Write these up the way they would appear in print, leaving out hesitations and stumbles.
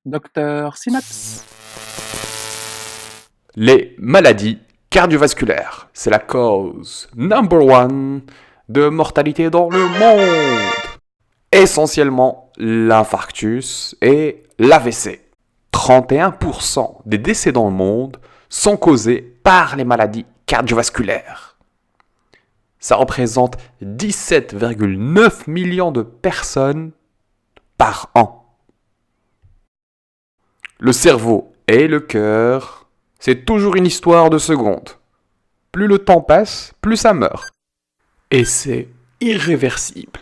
Docteur Synapse. Les maladies cardiovasculaires, c'est la cause number one de mortalité dans le monde. Essentiellement l'infarctus et l'AVC. 31% des décès dans le monde sont causés par les maladies cardiovasculaires. Ça représente 17,9 millions de personnes par an. Le cerveau et le cœur, c'est toujours une histoire de secondes. Plus le temps passe, plus ça meurt. Et c'est irréversible.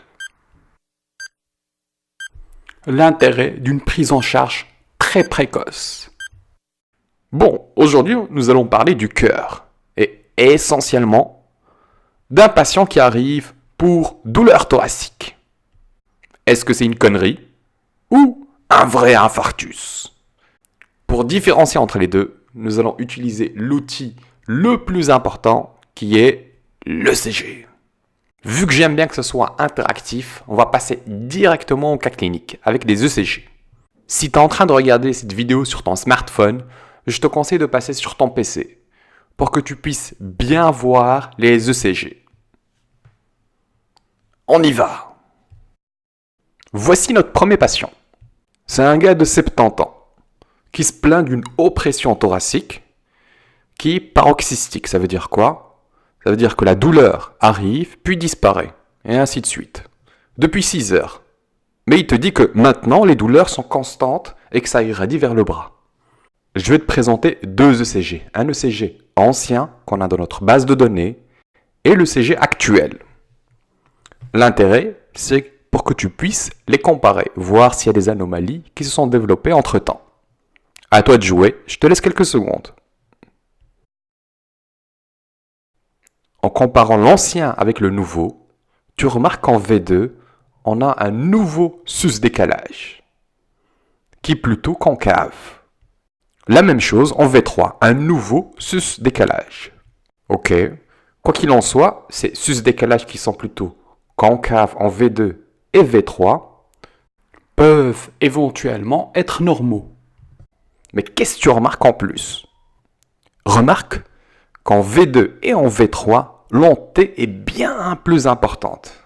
L'intérêt d'une prise en charge très précoce. Bon, aujourd'hui, nous allons parler du cœur. Et essentiellement d'un patient qui arrive pour douleur thoracique. Est-ce que c'est une connerie ou un vrai infarctus? Pour différencier entre les deux, nous allons utiliser l'outil le plus important qui est l'ECG. Vu que j'aime bien que ce soit interactif, on va passer directement au cas clinique avec des ECG. Si tu es en train de regarder cette vidéo sur ton smartphone, je te conseille de passer sur ton PC pour que tu puisses bien voir les ECG. On y va. Voici notre premier patient. C'est un gars de 70 ans qui se plaint d'une oppression thoracique qui est paroxystique. Ça veut dire quoi? Ça veut dire que la douleur arrive puis disparaît, et ainsi de suite. Depuis 6 heures. Mais il te dit que maintenant les douleurs sont constantes et que ça irradie vers le bras. Je vais te présenter deux ECG. Un ECG ancien qu'on a dans notre base de données et l'ECG actuel. L'intérêt, c'est pour que tu puisses les comparer, voir s'il y a des anomalies qui se sont développées entre-temps. À toi de jouer, je te laisse quelques secondes. En comparant l'ancien avec le nouveau, tu remarques qu'en V2, on a un nouveau sus-décalage, qui est plutôt concave. La même chose en V3, un nouveau sus-décalage. Ok, quoi qu'il en soit, ces sus-décalages qui sont plutôt concaves en V2 et V3 peuvent éventuellement être normaux. Mais qu'est-ce que tu remarques en plus? Remarque qu'en V2 et en V3, l'onté est bien plus importante.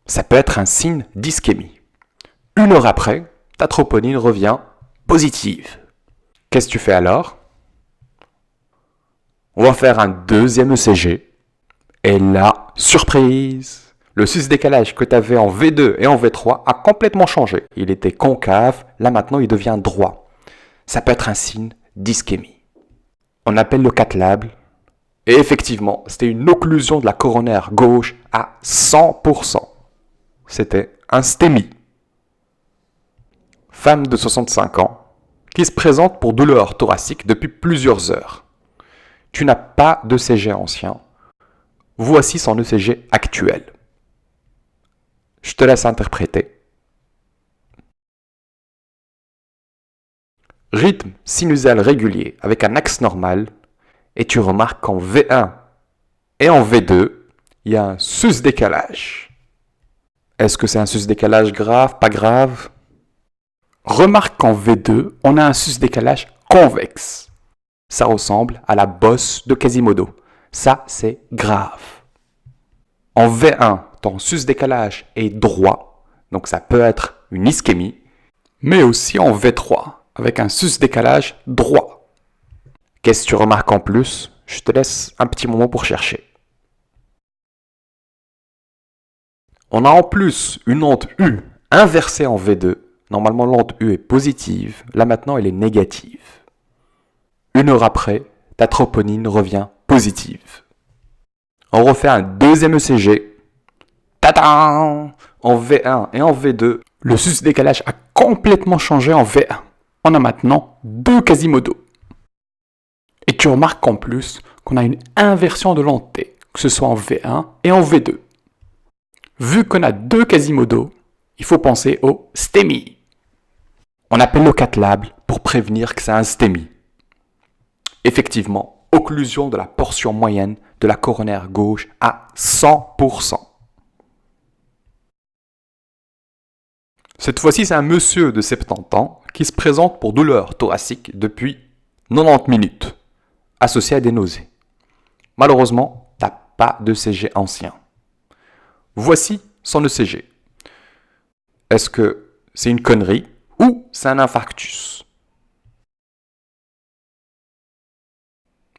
Ça peut être un signe d'ischémie. 1 heure après, ta troponine revient positive. Qu'est-ce que tu fais alors? On va faire un deuxième ECG. Et là, surprise! Le sus-décalage que tu avais en V2 et en V3 a complètement changé. Il était concave, là maintenant il devient droit. Ça peut être un signe d'ischémie. On appelle le CATLAB. Et effectivement, c'était une occlusion de la coronaire gauche à 100%. C'était un STEMI. Femme de 65 ans qui se présente pour douleur thoracique depuis plusieurs heures. Tu n'as pas d'ECG ancien. Voici son ECG actuel. Je te laisse interpréter. Rythme sinusal régulier avec un axe normal et tu remarques qu'en V1 et en V2, il y a un sus-décalage. Est-ce que c'est un sus-décalage grave, pas grave? Remarque qu'en V2, on a un sus-décalage convexe. Ça ressemble à la bosse de Quasimodo. Ça, c'est grave. En V1, ton sus-décalage est droit, donc ça peut être une ischémie, mais aussi en V3, avec un sus-décalage droit. Qu'est-ce que tu remarques en plus? Je te laisse un petit moment pour chercher. On a en plus une onde U inversée en V2. Normalement, l'onde U est positive. Là, maintenant, elle est négative. 1 heure après, ta troponine revient positive. On refait un deuxième ECG. Tadam! En V1 et en V2, le sus-décalage a complètement changé en V1. On a maintenant 2 Quasimodo. Et tu remarques en plus qu'on a une inversion de l'onté, que ce soit en V1 et en V2. Vu qu'on a 2 Quasimodo, il faut penser au STEMI. On appelle le CATLAB pour prévenir que c'est un STEMI. Effectivement, occlusion de la portion moyenne de la coronaire gauche à 100%. Cette fois-ci, c'est un monsieur de 70 ans qui se présente pour douleur thoracique depuis 90 minutes, associée à des nausées. Malheureusement, tu n'as pas d'ECG ancien. Voici son ECG. Est-ce que c'est une connerie ou c'est un infarctus?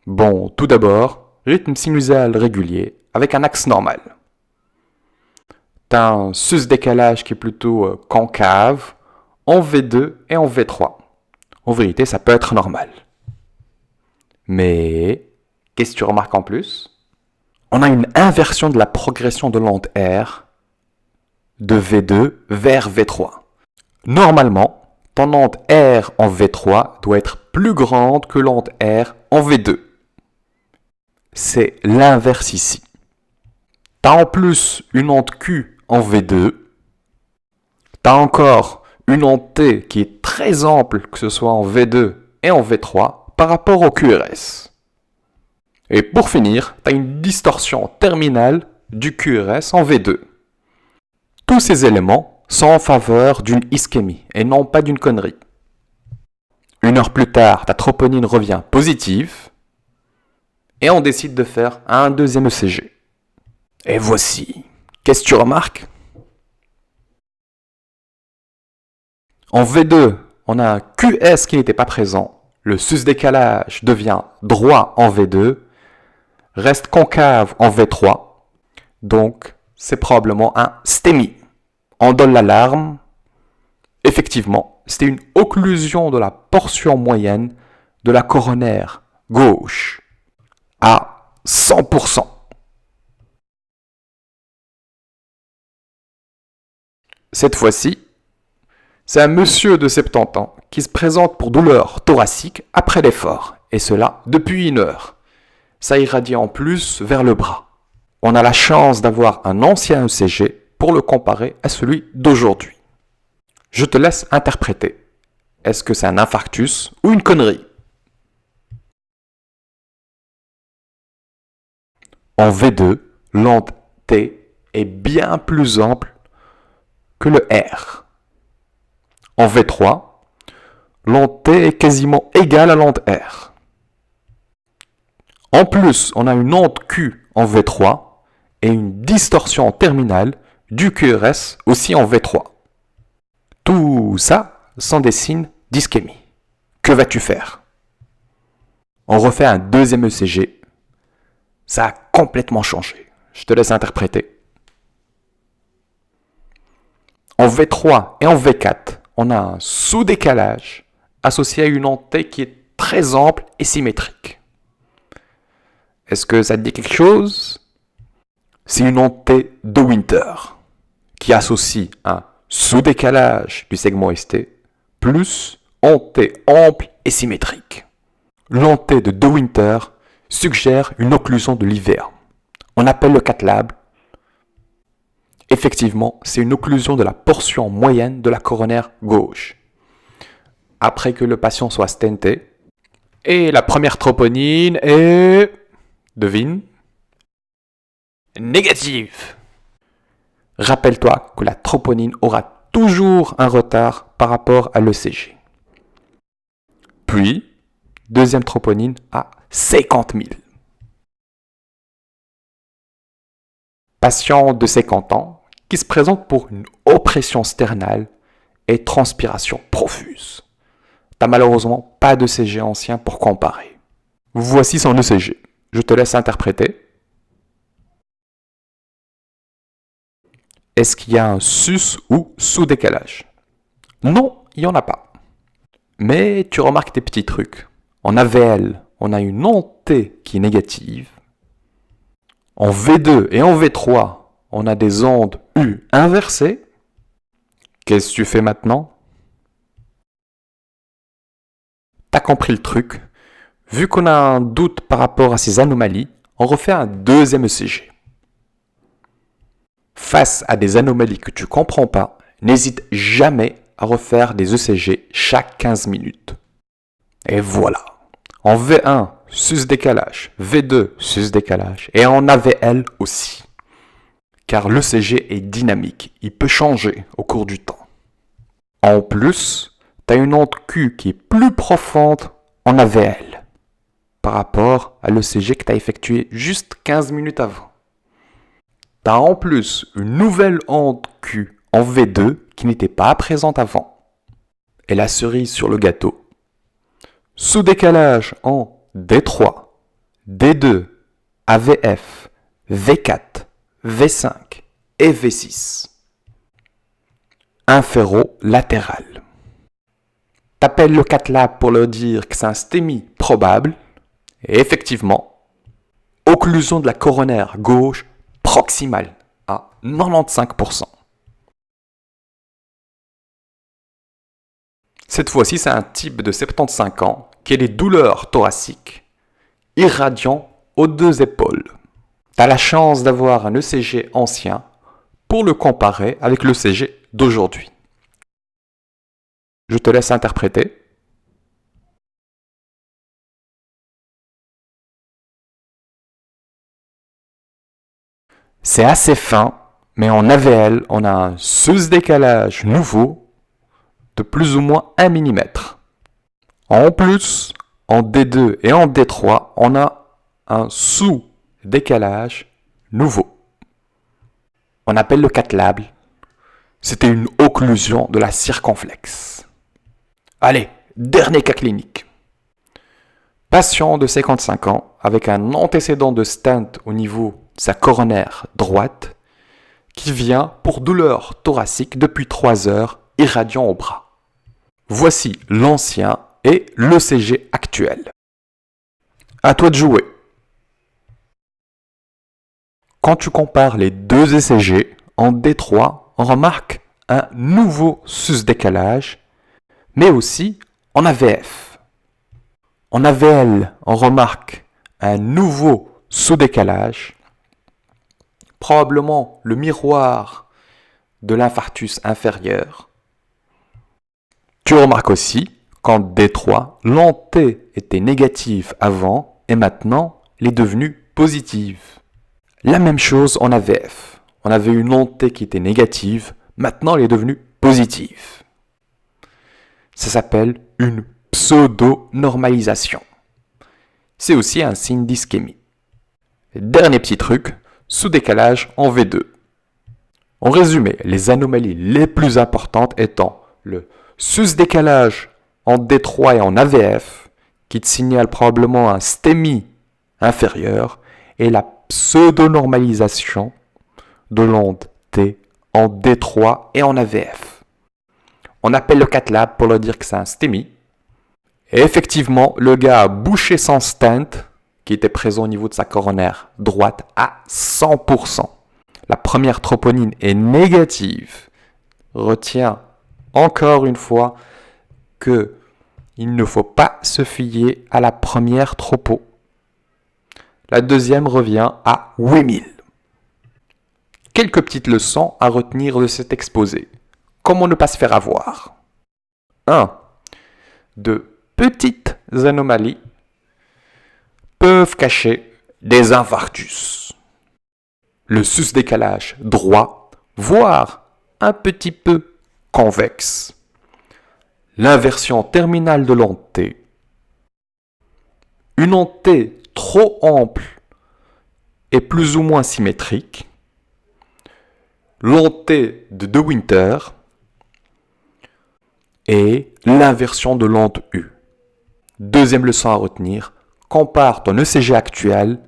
Bon, tout d'abord, rythme sinusal régulier avec un axe normal. Tu as un sus-décalage qui est plutôt concave, en V2 et en V3. En vérité, ça peut être normal. Mais, qu'est-ce que tu remarques en plus? On a une inversion de la progression de l'onde R de V2 vers V3. Normalement, ton onde R en V3 doit être plus grande que l'onde R en V2. C'est l'inverse ici. Tu as en plus une onde Q en V2. Tu as encore une onde T qui est très ample, que ce soit en V2 et en V3, par rapport au QRS. Et pour finir, tu as une distorsion terminale du QRS en V2. Tous ces éléments sont en faveur d'une ischémie et non pas d'une connerie. 1 heure plus tard, ta troponine revient positive et on décide de faire un deuxième ECG. Et voici. Qu'est-ce que tu remarques? En V2, on a un QS qui n'était pas présent. Le sus-décalage devient droit en V2, reste concave en V3. Donc, c'est probablement un STEMI. On donne l'alarme. Effectivement, c'était une occlusion de la portion moyenne de la coronaire gauche à 100%. Cette fois-ci, c'est un monsieur de 70 ans qui se présente pour douleur thoracique après l'effort, et cela depuis 1 heure. Ça irradie en plus vers le bras. On a la chance d'avoir un ancien ECG pour le comparer à celui d'aujourd'hui. Je te laisse interpréter. Est-ce que c'est un infarctus ou une connerie? En V2, l'onde T est bien plus ample que le R. En V3, l'onde T est quasiment égale à l'onde R. En plus, on a une onde Q en V3 et une distorsion terminale du QRS aussi en V3. Tout ça sont des signes d'ischémie. Que vas-tu faire? On refait un deuxième ECG. Ça a complètement changé. Je te laisse interpréter. En V3 et en V4, on a un sous-décalage associé à une onde T qui est très ample et symétrique. Est-ce que ça te dit quelque chose? C'est une onde T de Winter qui associe un sous-décalage du segment ST plus onde T ample et symétrique. L'onde T de Winter suggère une occlusion de l'IVR. On appelle le CATLAB. Effectivement, c'est une occlusion de la portion moyenne de la coronaire gauche. Après que le patient soit stenté, et la première troponine est... Devine? Négative. Rappelle-toi que la troponine aura toujours un retard par rapport à l'ECG. Puis, deuxième troponine à 50 000. Patient de 50 ans qui se présente pour une oppression sternale et transpiration profuse. T'as malheureusement pas d'ECG ancien pour comparer. Voici son ECG. Je te laisse interpréter. Est-ce qu'il y a un sus ou sous-décalage? Non, il n'y en a pas. Mais tu remarques des petits trucs. En AVL, on a une onde T qui est négative. En V2 et en V3, on a des ondes U inversées. Qu'est-ce que tu fais maintenant? T'as compris le truc. Vu qu'on a un doute par rapport à ces anomalies, on refait un deuxième ECG. Face à des anomalies que tu ne comprends pas, n'hésite jamais à refaire des ECG chaque 15 minutes. Et voilà. En V1, sus-décalage, V2, sus-décalage, et en AVL aussi. Car l'ECG est dynamique, il peut changer au cours du temps. En plus, tu as une onde Q qui est plus profonde en AVL par rapport à l'ECG que tu as effectué juste 15 minutes avant. Tu as en plus une nouvelle onde Q en V2 qui n'était pas présente avant. Et la cerise sur le gâteau, sous-décalage en D3, D2, AVF, V4, V5 et V6. Inféro-latéral. T'appelles le CatLab pour leur dire que c'est un STEMI probable. Et effectivement, occlusion de la coronaire gauche proximale à 95%. Cette fois-ci, c'est un type de 75 ans qui a des douleurs thoraciques irradiant aux deux épaules. Tu as la chance d'avoir un ECG ancien pour le comparer avec l'ECG d'aujourd'hui. Je te laisse interpréter. C'est assez fin, mais en AVL, on a un sous-décalage nouveau de plus ou moins 1 mm. En plus, en D2 et en D3, on a un sous-décalage nouveau. On appelle le CatLab. C'était une occlusion de la circonflexe. Allez, dernier cas clinique. Patient de 55 ans avec un antécédent de stent au niveau de sa coronaire droite qui vient pour douleur thoracique depuis 3 heures irradiant au bras. Voici l'ancien et l'ECG actuel. À toi de jouer. Quand tu compares les deux ECG, en D3, on remarque un nouveau sus-décalage, mais aussi en AVF. En AVL, on remarque un nouveau sous-décalage, probablement le miroir de l'infarctus inférieur. Tu remarques aussi qu'en D3, l'antée était négative avant et maintenant elle est devenue positive. La même chose en AVF. On avait une antée qui était négative, maintenant elle est devenue positive. Ça s'appelle une pseudo-normalisation. C'est aussi un signe d'ischémie. Dernier petit truc, sous-décalage en V2. En résumé, les anomalies les plus importantes étant le sus-décalage en D3 et en AVF, qui te signale probablement un STEMI inférieur, et la pseudo-normalisation de l'onde T en D3 et en AVF. On appelle le CatLab pour leur dire que c'est un STEMI. Et effectivement, le gars a bouché son stent qui était présent au niveau de sa coronaire droite à 100%. La première troponine est négative. Retiens encore une fois que il ne faut pas se fier à la première tropo. La deuxième revient à 8000. Quelques petites leçons à retenir de cet exposé. Comment ne pas se faire avoir? 1. De petites anomalies peuvent cacher des infarctus. Le sus-décalage droit, voire un petit peu convexe. L'inversion terminale de l'onde T. Une onde T trop ample et plus ou moins symétrique. L'onde T de De Winter. Et l'inversion de l'onde U. Deuxième leçon à retenir, compare ton ECG actuel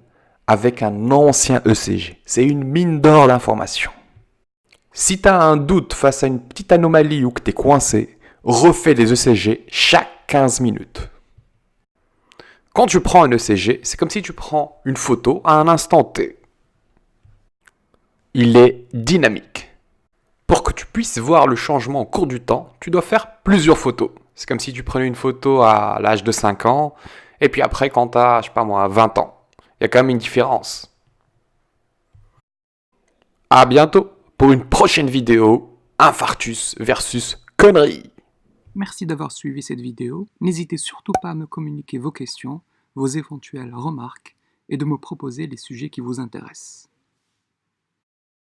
avec un ancien ECG. C'est une mine d'or l'information. Si tu as un doute face à une petite anomalie ou que tu es coincé, refais des ECG chaque 15 minutes. Quand tu prends un ECG, c'est comme si tu prends une photo à un instant T. Il est dynamique. Pour que tu puisses voir le changement au cours du temps, tu dois faire plusieurs photos. C'est comme si tu prenais une photo à l'âge de 5 ans, et puis après quand tu as, 20 ans. Il y a quand même une différence. À bientôt pour une prochaine vidéo, infarctus versus conneries. Merci d'avoir suivi cette vidéo. N'hésitez surtout pas à me communiquer vos questions, vos éventuelles remarques et de me proposer les sujets qui vous intéressent.